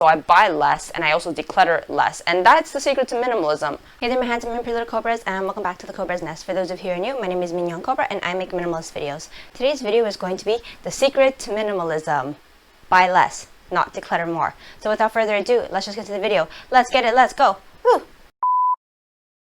So I buy less and I also declutter less. And that's the secret to minimalism. Hey there, my handsome and pretty little Cobras, and welcome back to the Cobra's Nest. For those of you who are new, my name is Mignon Cobra and I make minimalist videos. Today's video is going to be the secret to minimalism. Buy less, not declutter more. So without further ado, let's just get to the video. Let's get it, let's go. Woo!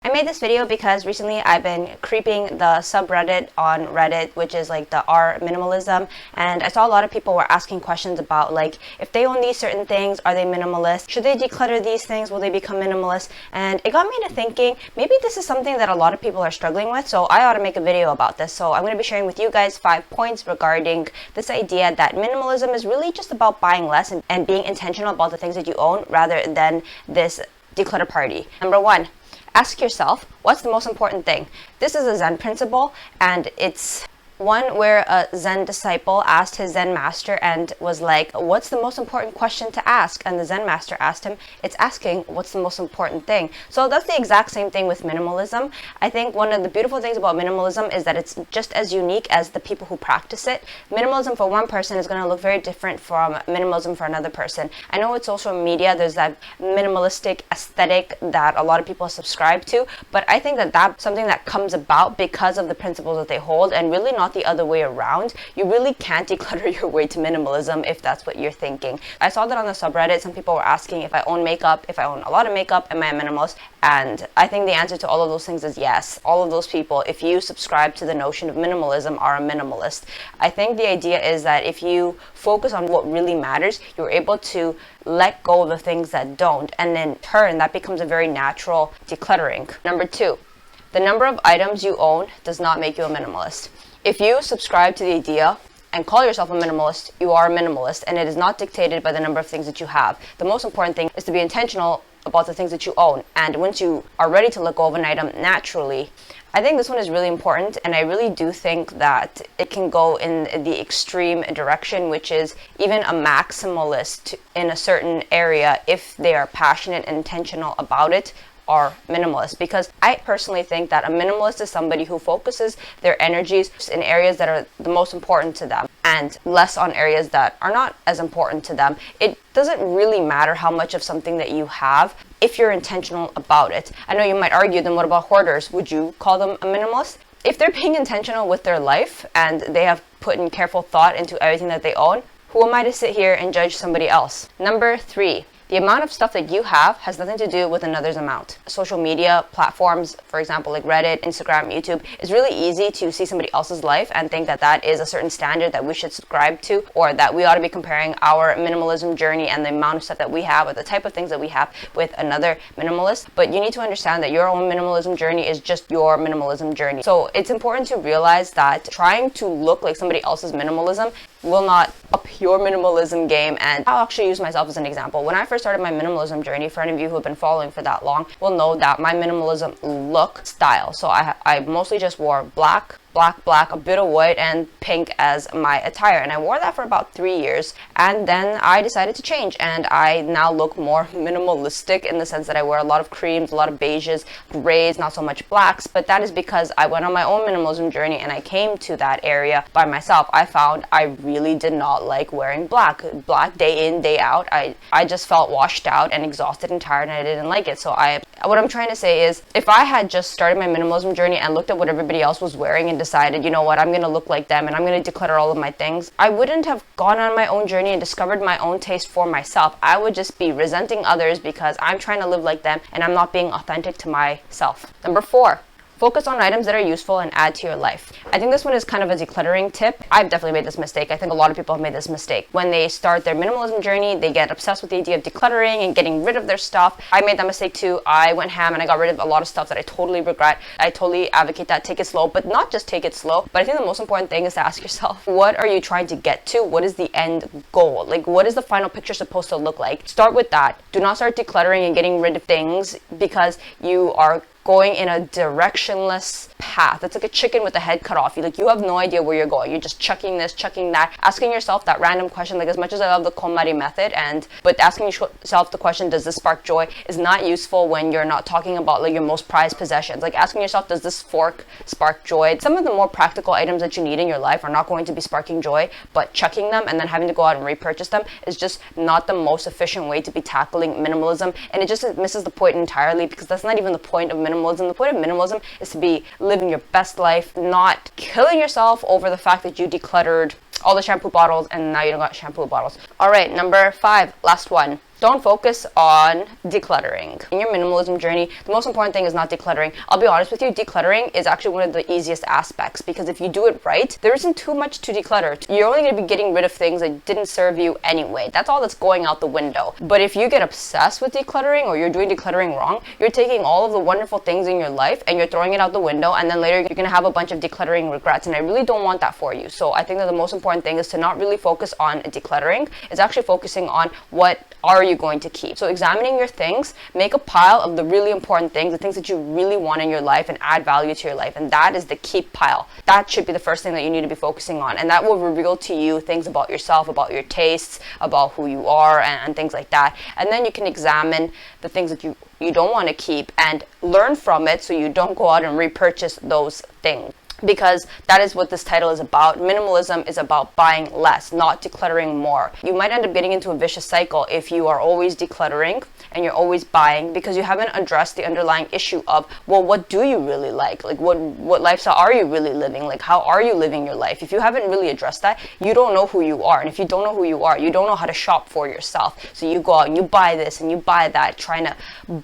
I made this video because recently I've been creeping the subreddit on Reddit, which is like the R minimalism, and I saw a lot of people were asking questions about like, if they own these certain things, are they minimalist? Should they declutter these things? Will they become minimalist? And it got me to thinking, maybe this is something that a lot of people are struggling with, so I ought to make a video about this. So I'm going to be sharing with you guys 5 points regarding this idea that minimalism is really just about buying less and being intentional about the things that you own rather than this declutter party. Number 1. Ask yourself, what's the most important thing? This is a Zen principle, and it's one where a Zen disciple asked his Zen master and was like, what's the most important question to ask? And the Zen master asked him, it's asking, what's the most important thing? So that's the exact same thing with minimalism. I think one of the beautiful things about minimalism is that it's just as unique as the people who practice it. Minimalism for one person is going to look very different from minimalism for another person. I know with social media, there's that minimalistic aesthetic that a lot of people subscribe to, but I think that that's something that comes about because of the principles that they hold and really not the other way around. You really can't declutter your way to minimalism if that's what you're thinking. I saw that on the subreddit. Some people were asking if I own makeup, if I own a lot of makeup, am I a minimalist? And I think the answer to all of those things is yes. All of those people, if you subscribe to the notion of minimalism, are a minimalist. I think the idea is that if you focus on what really matters, you're able to let go of the things that don't, and in turn that becomes a very natural decluttering. Number 2, the number of items you own does not make you a minimalist. If you subscribe to the idea and call yourself a minimalist, you are a minimalist, and it is not dictated by the number of things that you have. The most important thing is to be intentional about the things that you own, and once you are ready to let go of an item naturally. I think this one is really important, and I really do think that it can go in the extreme direction, which is even a maximalist in a certain area, if they are passionate and intentional about it, are minimalist. Because I personally think that a minimalist is somebody who focuses their energies in areas that are the most important to them and less on areas that are not as important to them. It doesn't really matter how much of something that you have if you're intentional about it. I know you might argue, then what about hoarders? Would you call them a minimalist? If they're being intentional with their life and they have put in careful thought into everything that they own, who am I to sit here and judge somebody else? Number 3. The amount of stuff that you have has nothing to do with another's amount. Social media platforms, for example, like Reddit, Instagram, YouTube, it's really easy to see somebody else's life and think that that is a certain standard that we should subscribe to, or that we ought to be comparing our minimalism journey and the amount of stuff that we have or the type of things that we have with another minimalist. But you need to understand that your own minimalism journey is just your minimalism journey. So it's important to realize that trying to look like somebody else's minimalism will not up your minimalism game. And I'll actually use myself as an example. When I first started my minimalism journey, for any of you who have been following for that long will know that my minimalism look style. So I mostly just wore black, a bit of white, and pink as my attire, and I wore that for about 3 years, and then I decided to change, and I now look more minimalistic in the sense that I wear a lot of creams, a lot of beiges, grays, not so much blacks. But that is because I went on my own minimalism journey and I came to that area by myself. I found I really did not like wearing black day in, day out. I just felt washed out and exhausted and tired, and I didn't like it. So what I'm trying to say is, if I had just started my minimalism journey and looked at what everybody else was wearing and decided, you know what, I'm going to look like them and I'm going to declutter all of my things, I wouldn't have gone on my own journey and discovered my own taste for myself. I would just be resenting others because I'm trying to live like them and I'm not being authentic to myself. Number 4. Focus on items that are useful and add to your life. I think this one is kind of a decluttering tip. I've definitely made this mistake. I think a lot of people have made this mistake. When they start their minimalism journey, they get obsessed with the idea of decluttering and getting rid of their stuff. I made that mistake too. I went ham and I got rid of a lot of stuff that I totally regret. I totally advocate that. Take it slow, but not just take it slow. But I think the most important thing is to ask yourself, what are you trying to get to? What is the end goal? Like, what is the final picture supposed to look like? Start with that. Do not start decluttering and getting rid of things because you are going in a directionless path. It's like a chicken with the head cut off. You have no idea where you're going. You're just chucking this, chucking that, asking yourself that random question. Like, as much as I love the KonMari method, but asking yourself the question, does this spark joy, is not useful when you're not talking about like your most prized possessions. Like asking yourself, does this fork spark joy? Some of the more practical items that you need in your life are not going to be sparking joy, but chucking them and then having to go out and repurchase them is just not the most efficient way to be tackling minimalism, and it just misses the point entirely, because that's not even the point of minimalism. The point of minimalism is to be living your best life, not killing yourself over the fact that you decluttered all the shampoo bottles and now you don't got shampoo bottles. All right, number 5, last one. Don't focus on decluttering. In your minimalism journey, the most important thing is not decluttering. I'll be honest with you, decluttering is actually one of the easiest aspects, because if you do it right, there isn't too much to declutter. You're only going to be getting rid of things that didn't serve you anyway. That's all that's going out the window. But if you get obsessed with decluttering, or you're doing decluttering wrong, you're taking all of the wonderful things in your life and you're throwing it out the window, and then later you're going to have a bunch of decluttering regrets, and I really don't want that for you. So I think that the most important thing is to not really focus on decluttering. It's actually focusing on what are you going to keep. So examining your things, make a pile of the really important things, the things that you really want in your life and add value to your life, and that is the keep pile. That should be the first thing that you need to be focusing on, and that will reveal to you things about yourself, about your tastes, about who you are, and things like that. And then you can examine the things that you don't want to keep and learn from it, so you don't go out and repurchase those things. Because that is what this title is about. Minimalism is about buying less, not decluttering more. You might end up getting into a vicious cycle if you are always decluttering and you're always buying, because you haven't addressed the underlying issue of, well, what do you really like? Like, what lifestyle are you really living? Like, how are you living your life? If you haven't really addressed that, you don't know who you are. And if you don't know who you are, you don't know how to shop for yourself. So you go out and you buy this and you buy that, trying to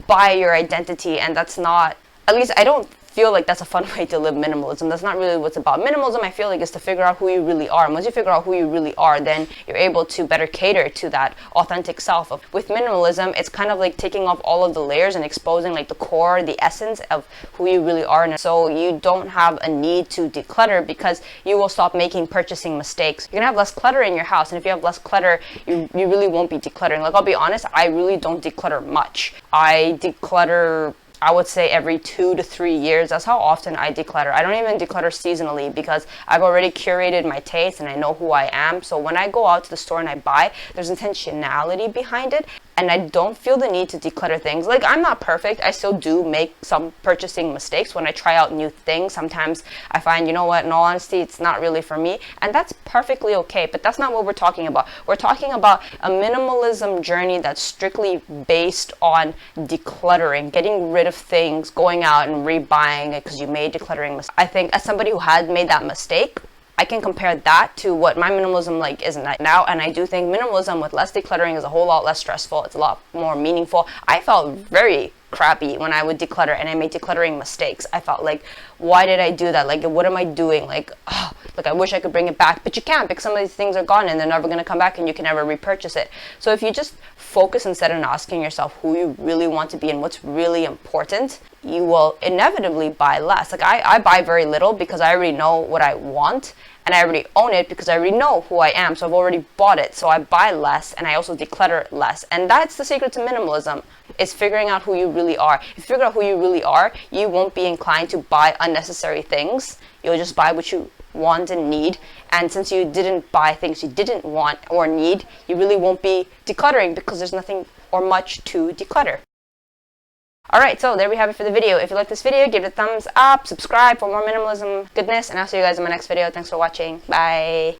buy your identity, and that's not, at least I don't feel like that's a fun way to live minimalism. That's not really what's about. Minimalism, I feel like, is to figure out who you really are. And once you figure out who you really are, then you're able to better cater to that authentic self. With minimalism, it's kind of like taking off all of the layers and exposing like the core, the essence of who you really are. And so you don't have a need to declutter, because you will stop making purchasing mistakes. You're gonna have less clutter in your house, and if you have less clutter, you really won't be decluttering. Like, I'll be honest, I really don't declutter much. I declutter, I would say, every 2 to 3 years. That's how often I declutter. I don't even declutter seasonally, because I've already curated my taste and I know who I am. So when I go out to the store and I buy, there's intentionality behind it, and I don't feel the need to declutter things. Like, I'm not perfect. I still do make some purchasing mistakes when I try out new things. Sometimes I find, you know what, in all honesty, it's not really for me, and that's perfectly okay. But that's not what we're talking about. We're talking about a minimalism journey that's strictly based on decluttering, getting rid of things, going out and rebuying it because you made decluttering mistakes. I think, as somebody who had made that mistake, I can compare that to what my minimalism like is now, and I do think minimalism with less decluttering is a whole lot less stressful. It's a lot more meaningful. I felt very crappy when I would declutter and I made decluttering mistakes. I felt like, why did I do that? Like, what am I doing? Like, oh, like, I wish I could bring it back, but you can't, because some of these things are gone and they're never going to come back and you can never repurchase it. So if you just focus instead on asking yourself who you really want to be and what's really important, you will inevitably buy less. Like, I buy very little because I already know what I want, and I already own it because I already know who I am. So I've already bought it. So I buy less and I also declutter less. And that's the secret to minimalism, is figuring out who you really are. If you figure out who you really are, you won't be inclined to buy unnecessary things. You'll just buy what you want and need. And since you didn't buy things you didn't want or need, you really won't be decluttering, because there's nothing or much to declutter. Alright, so there we have it for the video. If you like this video, give it a thumbs up, subscribe for more minimalism goodness, and I'll see you guys in my next video. Thanks for watching. Bye!